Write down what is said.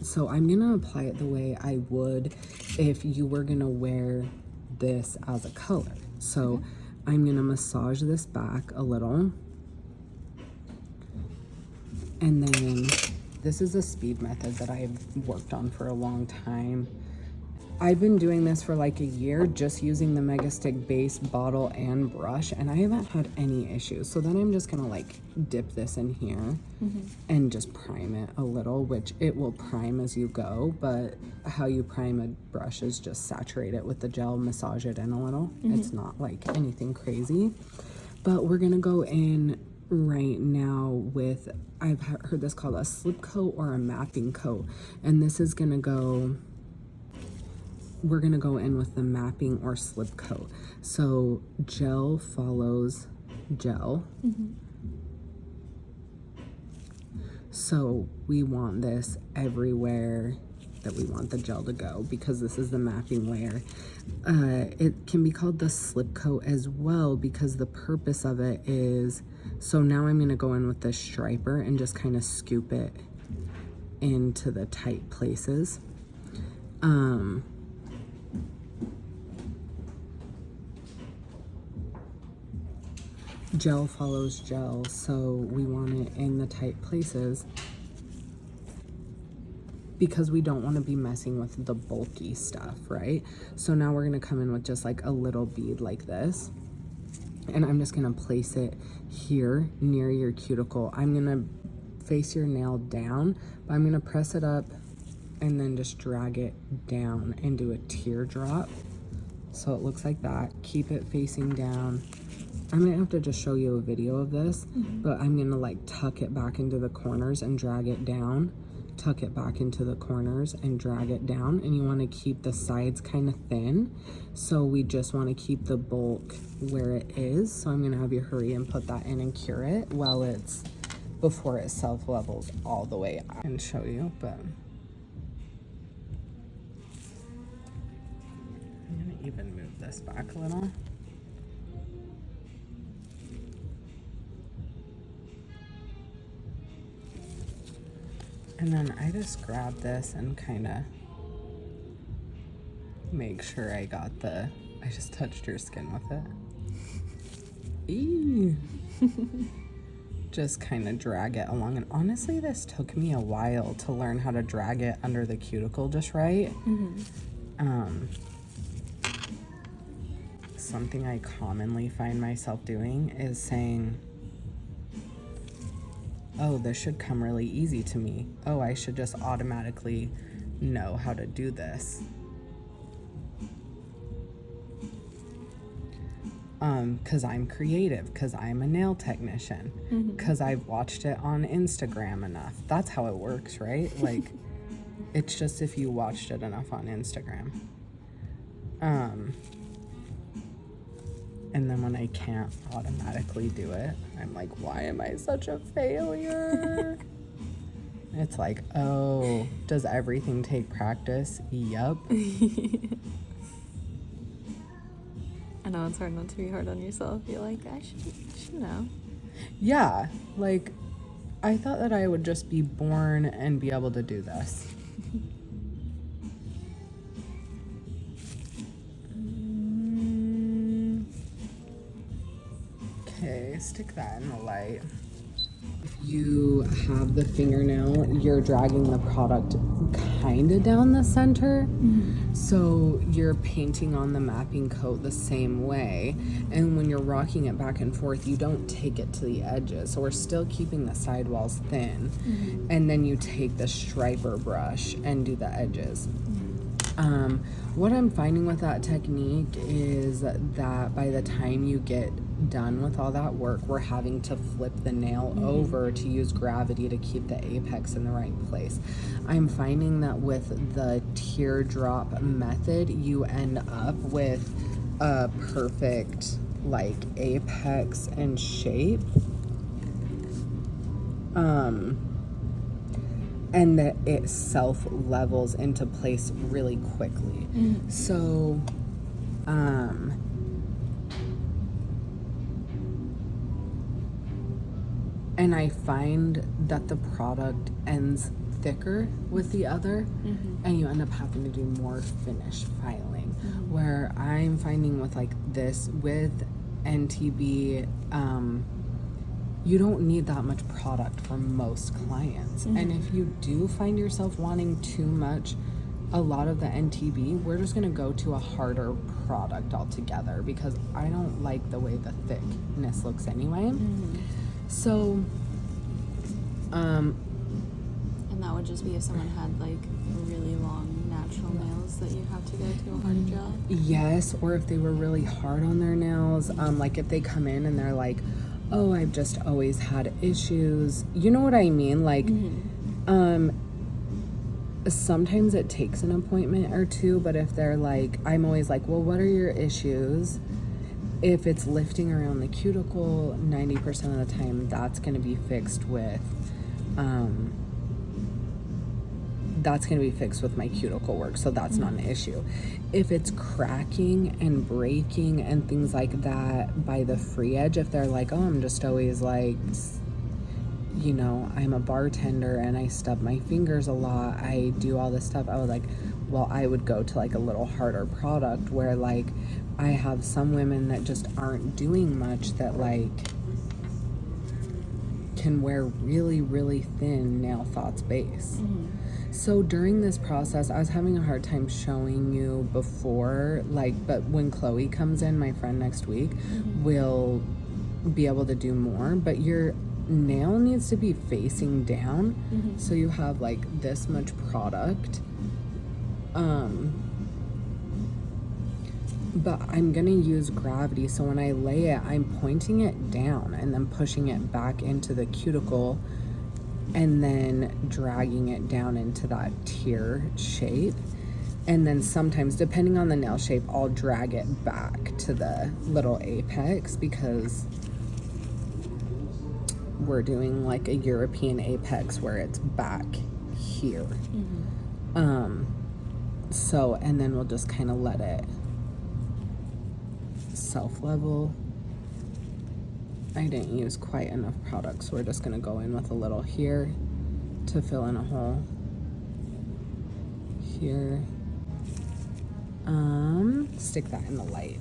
So I'm gonna apply it the way I would if you were gonna wear this as a color. So I'm gonna massage this back a little. And then this is a speed method that I've worked on for a long time. I've been doing this for like a year, just using the Mega Stick base, bottle, and brush, and I haven't had any issues. So then I'm just gonna like dip this in here and just prime it a little, which it will prime as you go, but how you prime a brush is just saturate it with the gel, massage it in a little. It's not like anything crazy. But we're gonna go in right now with, I've heard this called a slip coat or a mapping coat, and this is gonna go, we're gonna go in with the mapping or slip coat. So gel follows gel. So we want this everywhere that we want the gel to go, because this is the mapping layer. It can be called the slip coat as well, because the purpose of it is, so now I'm gonna go in with this striper and just kind of scoop it into the tight places. Gel follows gel, so we want it in the tight places because we don't want to be messing with the bulky stuff, right? So now we're gonna come in with just like a little bead like this, and I'm just gonna place it here near your cuticle. I'm gonna face your nail down, but I'm gonna press it up and then just drag it down and do a teardrop. So it looks like that. Keep it facing down. I'm gonna have to just show you a video of this, but I'm gonna like tuck it back into the corners and drag it down, tuck it back into the corners and drag it down. And you wanna keep the sides kind of thin. So we just wanna keep the bulk where it is. So I'm gonna have you hurry and put that in and cure it while it's, before it self levels all the way up, and show you, but I'm gonna even move this back a little. And then I just grab this and kind of make sure I got the, I just touched your skin with it. Eee. Just kind of drag it along. And honestly, this took me a while to learn how to drag it under the cuticle just right. Something I commonly find myself doing is saying, oh, this should come really easy to me. Oh, I should just automatically know how to do this. Because I'm creative, because I'm a nail technician, because I've watched it on Instagram enough. That's how it works, right? Like, it's just if you watched it enough on Instagram. And then when I can't automatically do it, I'm like, why am I such a failure? It's like, oh, does everything take practice? Yup. I know it's hard not to be hard on yourself. You're like, I should know. Yeah, like, I thought that I would just be born and be able to do this. Okay, stick that in the light. If you have the fingernail, you're dragging the product kind of down the center. So you're painting on the mapping coat the same way. And when you're rocking it back and forth, you don't take it to the edges. So we're still keeping the sidewalls thin. And then you take the striper brush and do the edges. What I'm finding with that technique is that by the time you get done with all that work, we're having to flip the nail over to use gravity to keep the apex in the right place. I'm finding that with the teardrop method, you end up with a perfect like apex and shape. And that it self levels into place really quickly. So, and I find that the product ends thicker with the other, and you end up having to do more finish filing. Where I'm finding with like this, with NTB, you don't need that much product for most clients. And if you do find yourself wanting too much, a lot of the NTB, we're just gonna go to a harder product altogether, because I don't like the way the thickness looks anyway. So, and that would just be if someone had like really long natural nails that you have to go to a hard gel. yes, or if they were really hard on their nails, like if they come in and they're like, oh, I've just always had issues. You know what I mean? Like, sometimes it takes an appointment or two, but if they're like, I'm always like, well, what are your issues? If it's lifting around the cuticle, 90% of the time that's going to be fixed with my cuticle work, so that's not an issue. If it's cracking and breaking and things like that by the free edge, if they're like, oh, I'm just always like, you know, I'm a bartender and I stub my fingers a lot, I do all this stuff, I was like, well, I would go to like a little harder product, where like I have some women that just aren't doing much that like can wear really, really thin Nail Thoughts base. So during this process, I was having a hard time showing you before, like, but when Chloe comes in, my friend next week, we'll be able to do more, but your nail needs to be facing down, so you have like this much product. But I'm gonna use gravity, so when I lay it, I'm pointing it down and then pushing it back into the cuticle, and then dragging it down into that tear shape. And then sometimes, depending on the nail shape, I'll drag it back to the little apex, because we're doing like a European apex where it's back here. So, and then we'll just kind of let it self-level. I didn't use quite enough product, so we're just gonna go in with a little here to fill in a hole here. Stick that in the light.